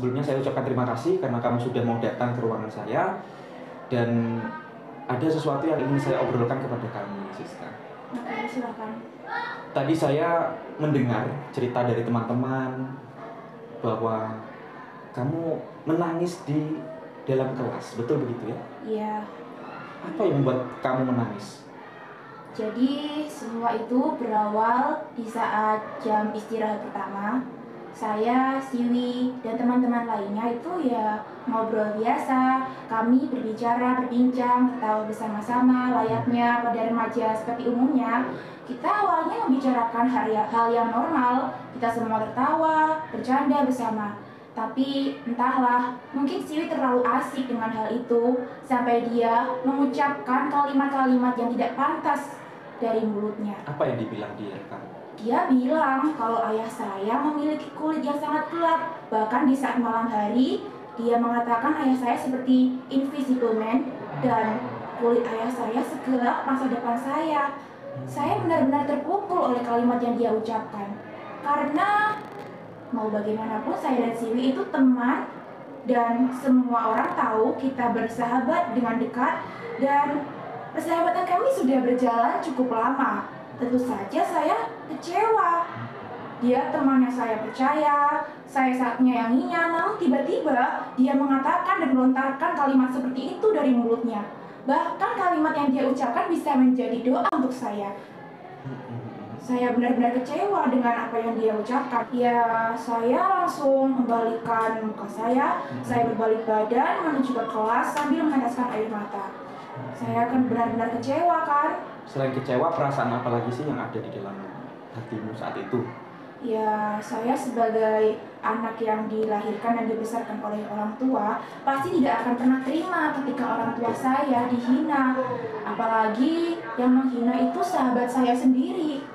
sebelumnya saya ucapkan terima kasih karena kamu sudah mau datang ke ruangan saya dan ada sesuatu yang ingin saya obrolkan kepada kamu, Siska. Oke, silakan. Tadi saya mendengar cerita dari teman-teman bahwa kamu menangis di dalam kelas, betul begitu ya? Iya. Apa yang membuat kamu menangis? Jadi semua itu berawal di saat jam istirahat pertama. Saya, Siwi, dan teman-teman lainnya itu ya ngobrol biasa. Kami berbicara, berbincang, tertawa bersama-sama layaknya pada remaja seperti umumnya. Kita awalnya membicarakan hal yang normal. Kita semua tertawa, bercanda bersama. Tapi entahlah, mungkin Siwi terlalu asik dengan hal itu sampai dia mengucapkan kalimat-kalimat yang tidak pantas dari mulutnya. Apa yang dibilang dia kamu? Dia bilang kalau ayah saya memiliki kulit yang sangat gelap. Bahkan di saat malam hari, dia mengatakan ayah saya seperti Invisible Man dan kulit ayah saya segelap masa depan saya. Saya benar-benar terpukul oleh kalimat yang dia ucapkan. Karena mau bagaimanapun saya dan Siwi itu teman dan semua orang tahu kita bersahabat dengan dekat dan persahabatan kami sudah berjalan cukup lama. Tentu saja saya kecewa. Dia teman yang saya percaya, saya saatnya yang nyinyir, namun tiba-tiba dia mengatakan dan melontarkan kalimat seperti itu dari mulutnya. Bahkan kalimat yang dia ucapkan bisa menjadi doa untuk saya. Saya benar-benar kecewa dengan apa yang dia ucapkan. Ya, saya langsung membalikkan muka saya berbalik badan menuju ke kelas sambil meneteskan air mata. Saya akan benar-benar kecewa kan? Selain kecewa, perasaan apa lagi sih yang ada di dalam hatimu saat itu? Ya, saya sebagai anak yang dilahirkan dan dibesarkan oleh orang tua pasti tidak akan pernah terima ketika orang tua saya dihina. Apalagi yang menghina itu sahabat saya sendiri.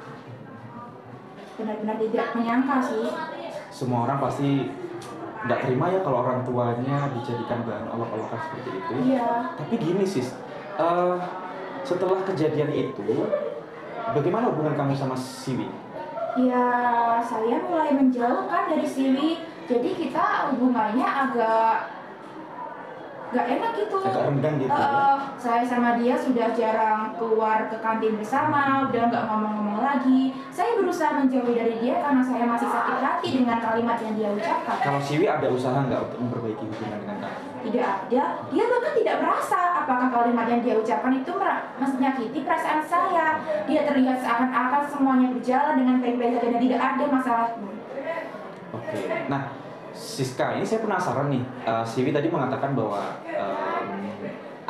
Benar-benar tidak menyangka sih. Semua orang pasti nggak terima ya kalau orang tuanya dijadikan bahan olok-olokan seperti itu. Iya. Tapi gini sis, setelah kejadian itu, bagaimana hubungan kamu sama Siwi? Ya, saya mulai menjauhkan dari Siwi. Jadi kita hubungannya agak gak enak gitu. Agak renggang gitu ya? Saya sama dia sudah jarang keluar ke kantin bersama, udah gak ngomong-ngomong lagi. Saya berusaha menjauhi dari dia karena saya masih sakit hati dengan kalimat yang dia ucapkan. Kalau Siwi ada usaha nggak untuk memperbaiki hubungan dengan kamu? Tidak ada. Dia bahkan tidak merasa apakah kalimat yang dia ucapkan itu menyakiti perasaan saya. Dia terlihat seakan-akan semuanya berjalan dengan baik-baik saja dan tidak ada masalah. Oke. Nah, Siska, ini saya penasaran nih. Siwi tadi mengatakan bahwa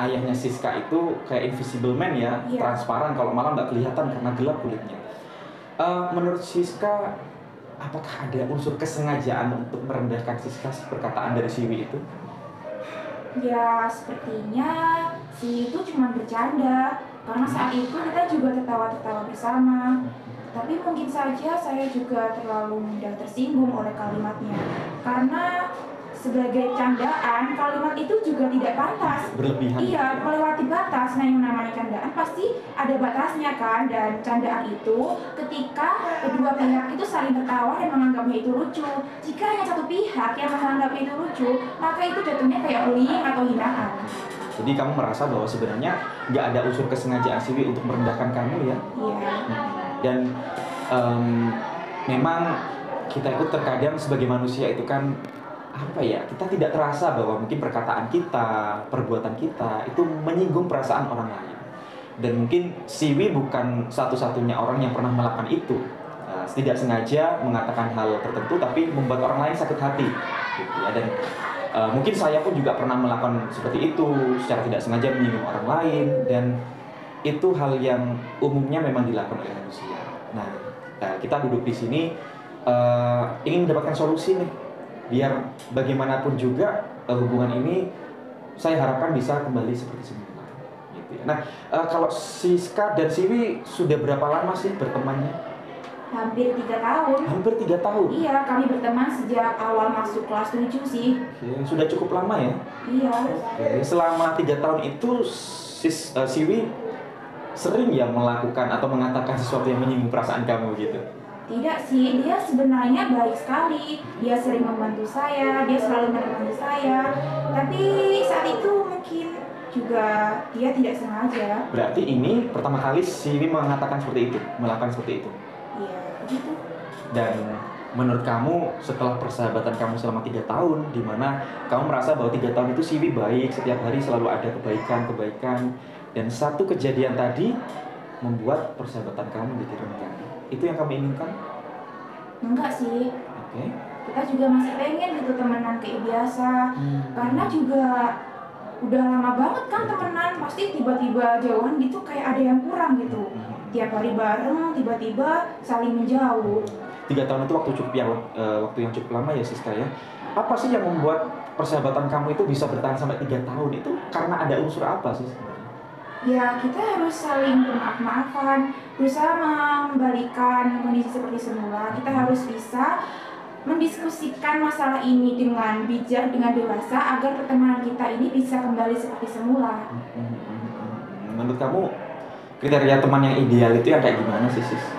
ayahnya Siska itu kayak Invisible Man ya, transparan, kalau malam nggak kelihatan karena gelap kulitnya. Menurut Siska, apakah ada unsur kesengajaan untuk merendahkan Siska perkataan dari Siwi itu? Ya, sepertinya si itu cuma bercanda. Karena saat itu kita juga tertawa-tertawa bersama. Tapi mungkin saja saya juga terlalu mudah tersinggung oleh kalimatnya. Karena sebagai candaan, kalimat itu juga tidak pantas. Berlebihan. Iya, melewati batas. Nah, yang namanya candaan pasti ada batasnya kan. Dan candaan itu ketika kedua pihak itu saling tertawa dan menganggapnya itu lucu. Jika hanya satu pihak yang menganggapnya itu lucu, maka itu jatuhnya kayak bullying atau hinaan. Jadi kamu merasa bahwa sebenarnya nggak ada unsur kesengajaan Siwi untuk merendahkan kamu ya? Iya. Dan memang kita itu terkadang sebagai manusia itu kan apa ya, kita tidak terasa bahwa mungkin perkataan kita, perbuatan kita itu menyinggung perasaan orang lain. Dan mungkin Siwi bukan satu-satunya orang yang pernah melakukan itu. Tidak sengaja mengatakan hal tertentu tapi membuat orang lain sakit hati gitu ya. Dan mungkin saya pun juga pernah melakukan seperti itu secara tidak sengaja menyinggung orang lain, dan itu hal yang umumnya memang dilakukan oleh manusia. Nah, kita duduk di sini ingin mendapatkan solusi nih, biar bagaimanapun juga hubungan ini saya harapkan bisa kembali seperti semula. Gitu ya. Nah, kalau Siska dan Siwi sudah berapa lama sih bertemannya? Hampir 3 tahun. Hampir 3 tahun? Iya, kami berteman sejak awal masuk kelas 7 sih. Oke, sudah cukup lama ya? Iya. Oke, selama 3 tahun itu Siwi sering ya melakukan atau mengatakan sesuatu yang menyinggung perasaan kamu gitu? Tidak sih, dia sebenarnya baik sekali. Dia sering membantu saya, dia selalu menemani saya. Tapi saat itu mungkin juga dia tidak sengaja. Berarti ini pertama kali Siwi mengatakan seperti itu, melakukan seperti itu. Iya, begitu. Dan menurut kamu setelah persahabatan kamu selama 3 tahun, di mana kamu merasa bahwa 3 tahun itu Siwi baik, setiap hari selalu ada kebaikan, dan satu kejadian tadi membuat persahabatan kamu menjadi renggang. Itu yang kamu inginkan? Enggak sih. Oke. Kita juga masih pengen gitu temenan kayak biasa. Karena juga udah lama banget kan temenan, pasti tiba-tiba jauhan gitu kayak ada yang kurang gitu. Tiap hari bareng, tiba-tiba saling menjauh. 3 tahun itu waktu yang cukup lama ya Siska ya. Apa sih yang membuat persahabatan kamu itu bisa bertahan sampai 3 tahun? Itu karena ada unsur apa sih sebenarnya? Ya, kita harus saling bermaaf-maafan, berusaha membalikan kondisi seperti semula. Kita harus bisa mendiskusikan masalah ini dengan bijak, dengan dewasa, agar pertemanan kita ini bisa kembali seperti semula. Menurut kamu, kriteria teman yang ideal itu yang kayak gimana sih, Sis?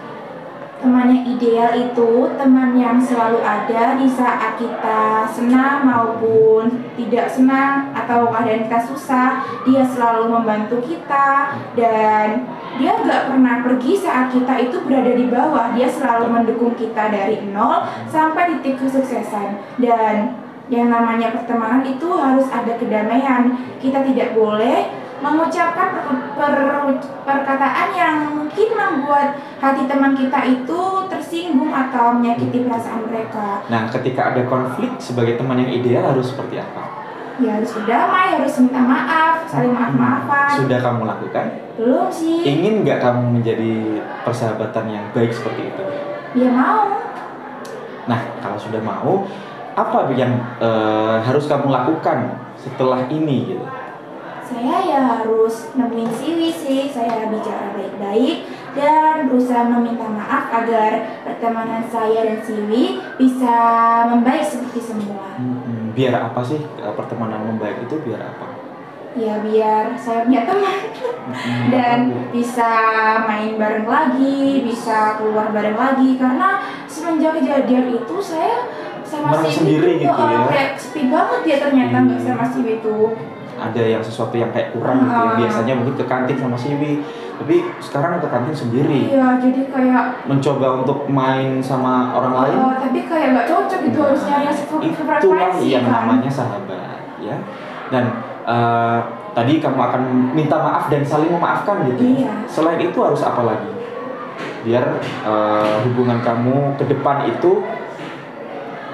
Teman yang ideal itu teman yang selalu ada di saat kita senang maupun tidak senang, atau keadaan kita susah. Dia selalu membantu kita dan dia gak pernah pergi saat kita itu berada di bawah. Dia selalu mendukung kita dari nol sampai titik kesuksesan. Dan yang namanya pertemanan itu harus ada kedamaian. Kita tidak boleh mengucapkan perkataan yang mungkin membuat hati teman kita itu tersinggung atau menyakiti perasaan mereka. Nah, ketika ada konflik, sebagai teman yang ideal harus seperti apa? Ya harus berdamai, harus minta maaf, saling maaf-maafan. Sudah kamu lakukan? Belum sih. Ingin nggak kamu menjadi persahabatan yang baik seperti itu? Dia mau. Nah, kalau sudah mau, apa yang harus kamu lakukan setelah ini gitu? Saya ya harus nemuin Siwi sih. Saya bicara baik-baik dan berusaha meminta maaf agar pertemanan saya dan Siwi bisa membaik seperti semula. Biar apa sih pertemanan membaik itu, biar apa? Ya biar saya punya teman dan bisa main bareng lagi, bisa keluar bareng lagi. Karena semenjak kejadian itu saya sama merasa Siwi sendiri itu gitu ya? kayak sepi banget ya ternyata nggak sama Siwi itu. Ada yang sesuatu yang kayak kurang gitu ya. Biasanya mungkin ke kantin sama Siwi, tapi sekarang ke kantin sendiri. Iya, jadi kayak mencoba untuk main sama orang lain. Tapi kayak nggak cocok gitu, harus nyari yang Itulah frekuensi yang kan. namanya sahabat ya. Dan tadi kamu akan minta maaf dan saling memaafkan gitu. Iya. Selain itu harus apa lagi? Biar hubungan kamu ke depan itu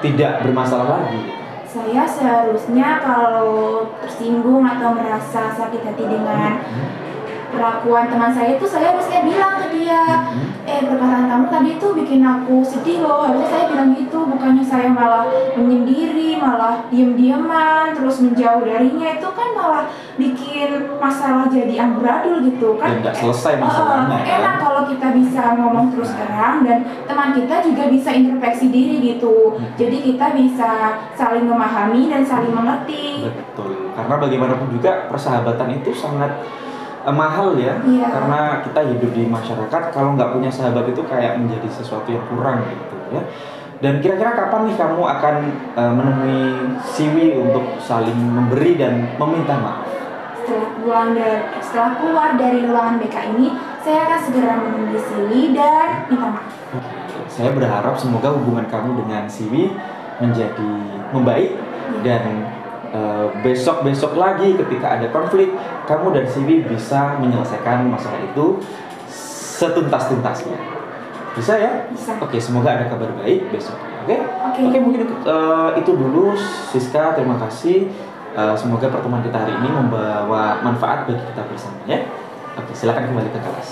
tidak bermasalah lagi. Saya seharusnya kalau tersinggung atau merasa sakit hati dengan perlakuan teman saya itu, saya harusnya bilang ke dia, perkataan kamu tadi itu bikin aku sedih loh. Harusnya saya bilang gitu, bukannya saya malah menyendiri, malah diem-dieman, terus menjauh darinya. Itu kan malah bikin masalah jadi amburadul gitu kan. Dan nggak selesai masalahnya. Enak kalau kita bisa ngomong terus terang dan teman kita juga bisa introspeksi diri gitu. Jadi kita bisa saling memahami dan saling mengerti. Betul, karena bagaimanapun juga persahabatan itu sangat mahal ya. Iya. Karena kita hidup di masyarakat, kalau nggak punya sahabat itu kayak menjadi sesuatu yang kurang gitu ya. Dan kira-kira kapan nih kamu akan menemui Siwi untuk saling memberi dan meminta maaf? Setelah keluar dari ruangan BK ini, saya akan segera menemui Siwi dan minta maaf. Saya berharap semoga hubungan kamu dengan Siwi menjadi membaik dan besok-besok lagi ketika ada konflik, kamu dan Siwi bisa menyelesaikan masalah itu setuntas-tuntasnya. Bisa ya? Bisa. Oke, semoga ada kabar baik besok. Oke, Oke. mungkin itu dulu Siska, terima kasih. Semoga pertemuan kita hari ini membawa manfaat bagi kita bersama ya. Oke, silakan kembali ke kelas.